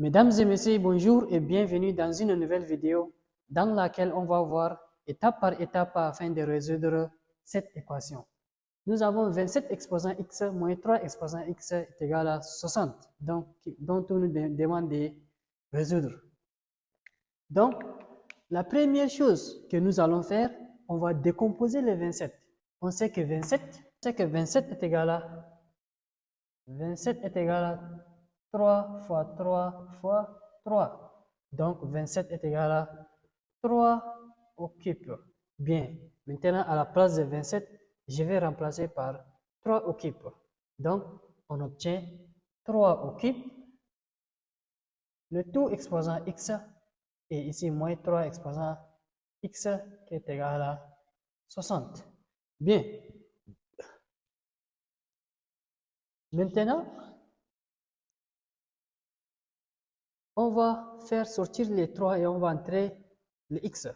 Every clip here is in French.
Mesdames et messieurs, bonjour et bienvenue dans une nouvelle vidéo dans laquelle on va voir étape par étape afin de résoudre cette équation. Nous avons 27 exposants x moins 3 exposants x est égal à 60, donc, dont on nous demande de résoudre. Donc, la première chose que nous allons faire, on va décomposer les 27. On sait que 27 est égal à 3 fois 3 fois 3. Donc, 27 est égal à 3 au cube. Bien, maintenant, à la place de 27, je vais remplacer par 3 au cube. Donc, on obtient 3 au cube, le tout exposant x, et ici, moins 3 exposant x qui est égal à 60. Bien. Maintenant, on va faire sortir les 3 et on va entrer le x.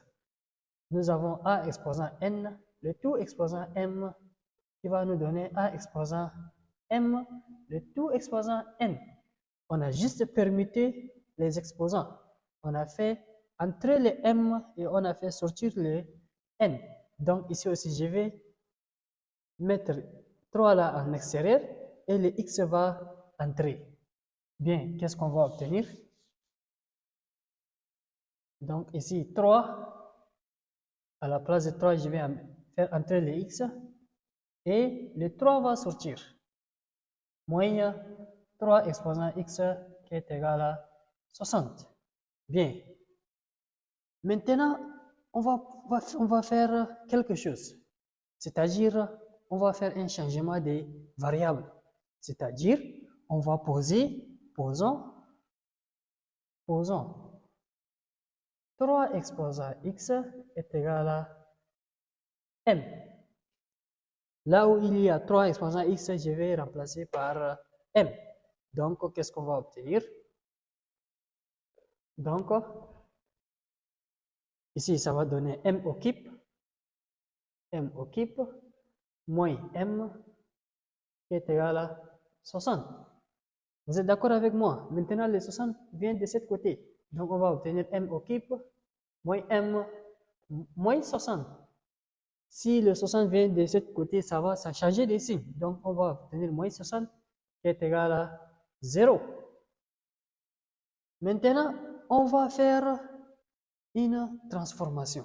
Nous avons a exposant n, le tout exposant m, qui va nous donner a exposant m, le tout exposant n. On a juste permuté les exposants. On a fait entrer les m et on a fait sortir les n. Donc ici aussi, je vais mettre 3 là en extérieur et le x va entrer. Bien, qu'est-ce qu'on va obtenir? Donc ici, 3, à la place de 3, je vais faire entrer le x et le 3 va sortir. Moins 3 exposant x qui est égal à 60. Bien. Maintenant, on va faire quelque chose. C'est-à-dire, on va faire un changement des variables. C'est-à-dire, on va posons 3 exposant x est égal à m. Là où il y a 3 exposants x, je vais remplacer par m. Donc, qu'est-ce qu'on va obtenir? Donc, ici, ça va donner m au cube moins m qui est égal à 60. Vous êtes d'accord avec moi? Maintenant, le 60 vient de ce côté. Donc, on va obtenir m au cube moins m moins 60. Si le 60 vient de ce côté, ça va changer de signe. Donc, on va obtenir moins 60 qui est égal à 0. Maintenant, on va faire une transformation.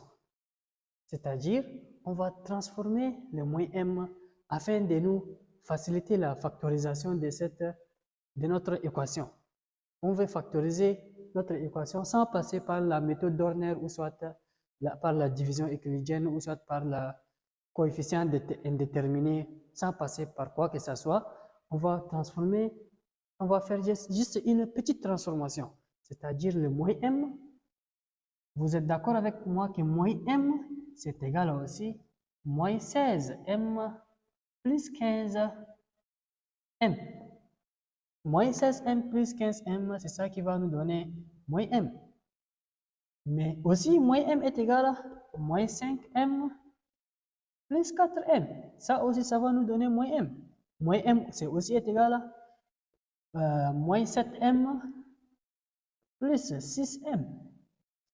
C'est-à-dire, on va transformer le moins m afin de nous faciliter la factorisation de notre équation. On veut factoriser notre équation sans passer par la méthode d'Horner ou soit par la division euclidienne ou soit par le coefficient indéterminé, sans passer par quoi que ce soit. On va transformer, on va faire juste une petite transformation, c'est-à-dire le moins m. Vous êtes d'accord avec moi que moins m, c'est égal à aussi moins 16m plus 15m. Moins 16m plus 15m, c'est ça qui va nous donner moins m. Mais aussi, moins m est égal à moins 5m plus 4m. Ça aussi, ça va nous donner moins m. Moins m, c'est aussi égal à moins 7m plus 6m.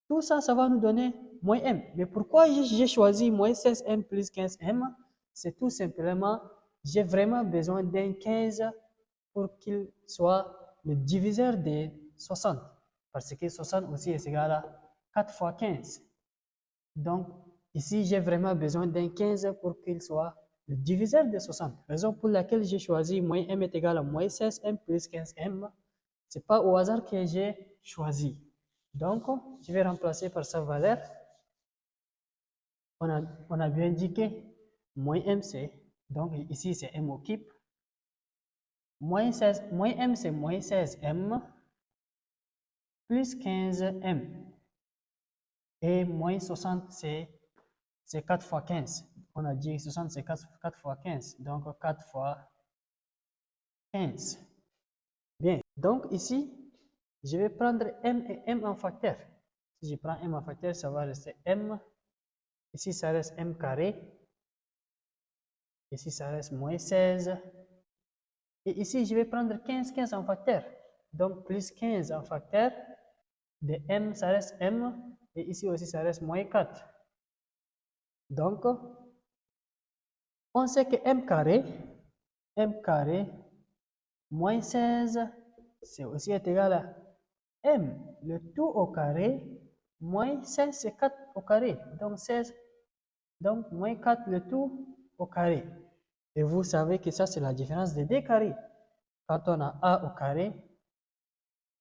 Tout ça, ça va nous donner moins m. Mais pourquoi j'ai choisi moins 16m plus 15m? C'est tout simplement, j'ai vraiment besoin d'un 15 pour qu'il soit le diviseur de 60. Parce que 60 aussi est égal à 4 fois 15. Donc, ici, j'ai vraiment besoin d'un 15 pour qu'il soit le diviseur de 60. Raison pour laquelle j'ai choisi moins m est égal à moins 16m plus 15m. Ce n'est pas au hasard que j'ai choisi. Donc, je vais remplacer par sa valeur. On a bien indiqué moins m, c'est, donc ici c'est m au cube. Moins m, c'est moins 16m plus 15m. Et moins 60, c'est 4 fois 15. On a dit 60, c'est 4 fois 15. Donc, 4 fois 15. Bien. Donc, ici, je vais prendre m et m en facteur. Si je prends m en facteur, ça va rester m. Ici, ça reste m carré. Ici, ça reste moins 16. Et ici, je vais prendre 15 en facteur. Donc, plus 15 en facteur de m, ça reste m. Et ici aussi, ça reste moins 4. Donc, on sait que m carré moins 16, c'est aussi égal à m, le tout au carré, moins 16, c'est 4 au carré. Donc, 16, donc moins 4, le tout au carré. Et vous savez que ça, c'est la différence des deux carrés. Quand on a a au carré,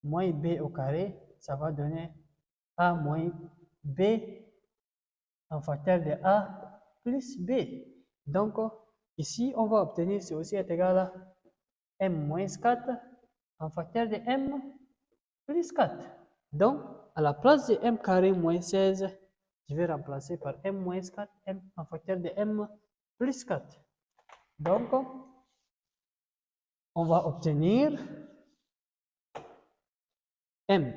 moins b au carré, ça va donner a moins b en facteur de a plus b. Donc, ici, on va obtenir, c'est aussi égal à m moins 4 en facteur de m plus 4. Donc, à la place de m carré moins 16, je vais remplacer par m moins 4, m en facteur de m plus 4. Donc, on va obtenir m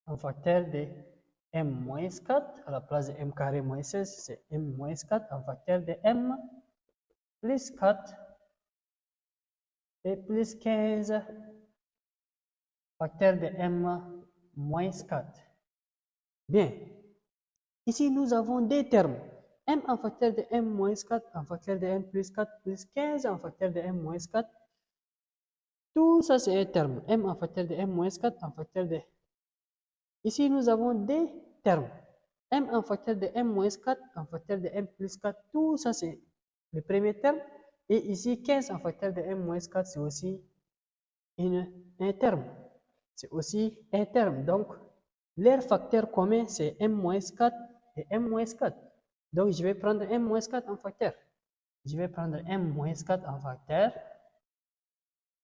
en facteur de m moins 4, à la place de m carré moins 16, c'est m moins 4 en facteur de m plus 4 et plus 15 facteur de m moins 4. Bien, ici nous avons deux termes. M en facteur de m moins 4 en facteur de m plus 4 plus 15 en facteur de m moins 4. Tout ça c'est un terme. M en facteur de m moins 4 en facteur de... Ici nous avons deux termes. M en facteur de m moins 4 en facteur de m plus 4. Tout ça c'est le premier terme. Et ici 15 en facteur de m moins 4 c'est aussi un terme. C'est aussi un terme. Donc, leur facteur commun, c'est m-4 et m-4. Donc, je vais prendre m-4 en facteur. Je vais prendre m-4 en facteur.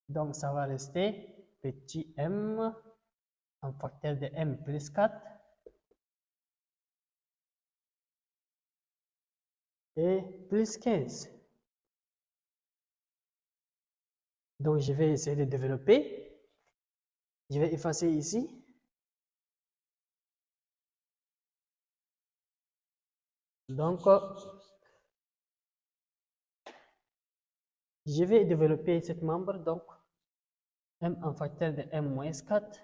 Donc, ça va rester petit m en facteur de m plus 4 et plus 15. Donc, je vais essayer de développer. Je vais effacer ici. Donc, je vais développer cette membre. Donc, m en facteur de m moins 4.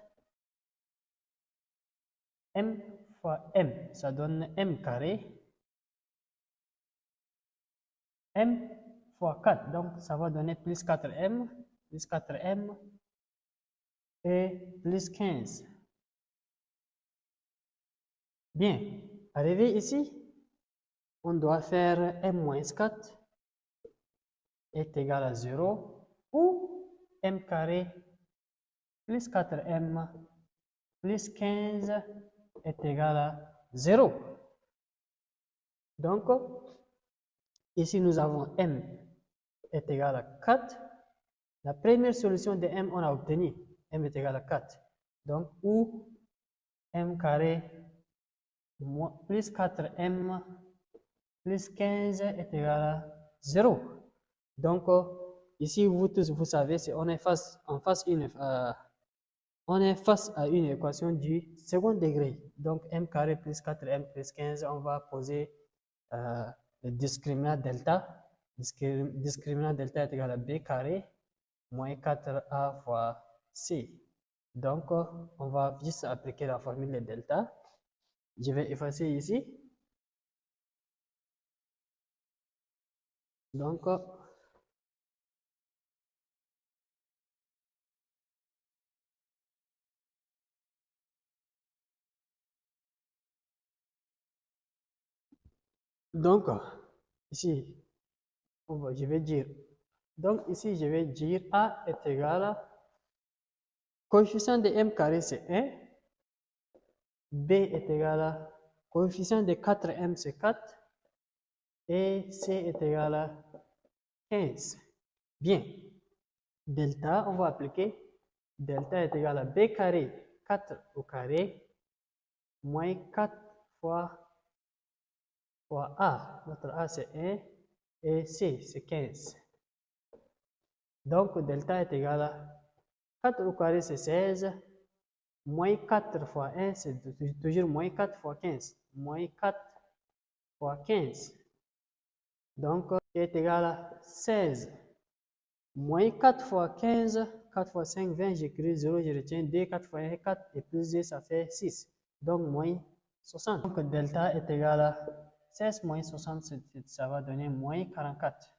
M fois m, ça donne m carré. M fois 4, donc ça va donner plus 4m et plus 15. Bien, arrivé ici, on doit faire m moins 4 est égal à 0 ou m carré plus 4m plus 15 est égal à 0. Donc, ici nous avons m est égal à 4. La première solution de m, on a obtenu m est égal à 4. Donc, ou m carré plus 4m plus 15 est égal à 0. Donc, ici, vous tous, vous savez, on est face à une équation du second degré. Donc, m carré plus 4m plus 15, on va poser le discriminant delta. Discriminant delta est égal à b carré moins 4a fois c. Donc, on va juste appliquer la formule de delta. Je vais effacer ici. Donc, ici, je vais dire, donc ici, je vais dire A est égal à, coefficient de m carré c'est 1, B est égal à, coefficient de 4m c'est 4, et C est égal à 15. Bien, delta, on va appliquer, delta est égal à B carré, 4 au carré, moins 4 fois A. Notre A c'est 1 et C c'est 15. Donc delta est égal à 4 au carré c'est 16, moins 4 fois 1 c'est toujours moins 4 fois 15. Moins 4 fois 15. Donc est égal à 16. Moins 4 fois 15, 4 fois 5, 20, j'écris 0, je retiens 2, 4 fois 1, 4, et plus 2, ça fait 6. Donc, moins 60. Donc, delta est égal à 16 moins 60, ça va donner moins 44,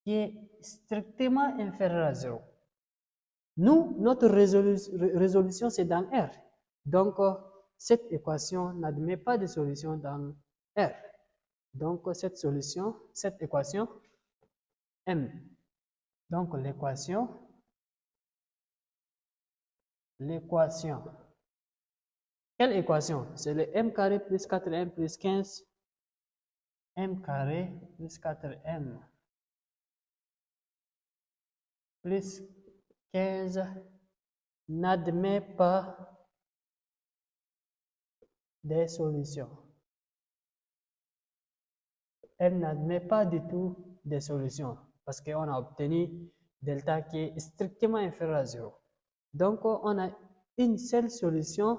qui est strictement inférieur à 0. Nous, notre résolution, c'est dans R. Donc, cette équation n'admet pas de solution dans R. Donc, cette équation, M. Donc, l'équation, quelle équation? C'est le M carré plus 4M plus 15. M carré plus 4M plus 15 n'admet pas des solutions. Elle n'admet pas du tout des solutions parce qu'on a obtenu delta qui est strictement inférieur à 0. Donc, on a une seule solution,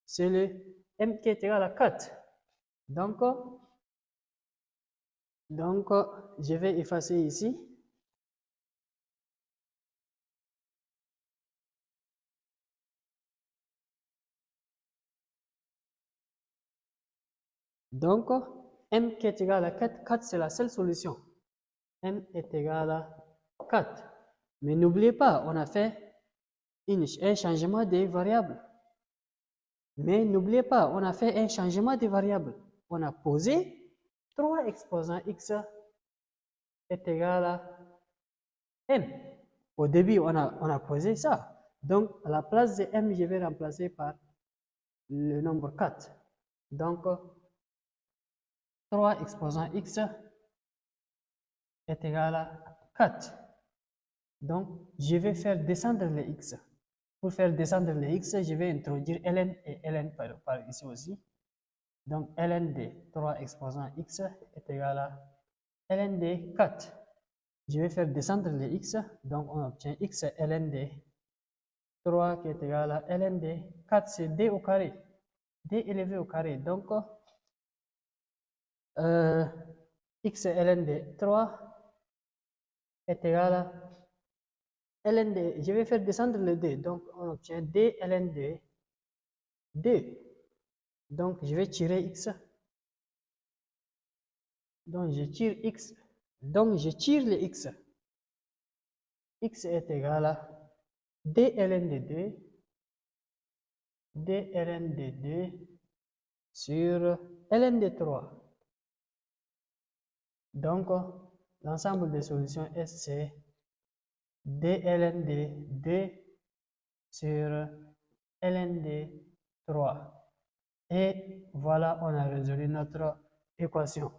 c'est le M qui est égal à 4. Donc, je vais effacer ici. Donc, M qui est égal à 4, 4 c'est la seule solution. M est égal à 4. Mais n'oubliez pas, on a fait un changement des variables. Mais n'oubliez pas, on a fait un changement des variables. On a posé 3 exposants x est égal à m. Au début, on a posé ça. Donc, à la place de m, je vais remplacer par le nombre 4. Donc, 3 exposants x est égal à 4. Donc, je vais faire descendre les x. Pour faire descendre les x, je vais introduire ln et ln par ici aussi. Donc, ln de 3 exposants x est égal à ln de 4. Je vais faire descendre les x. Donc, on obtient x ln de 3 qui est égal à ln de 4, c'est d au carré. D élevé au carré. Donc, x ln de 3 est égal à ln de, je vais faire descendre le d, donc on obtient d ln de 2. Donc je vais tirer x. Donc je tire x. Donc je tire le x. X est égal à d ln de 2. D ln de 2 sur ln de 3. Donc l'ensemble des solutions S c'est d ln de 2 sur ln de 3. Et voilà, on a résolu notre équation.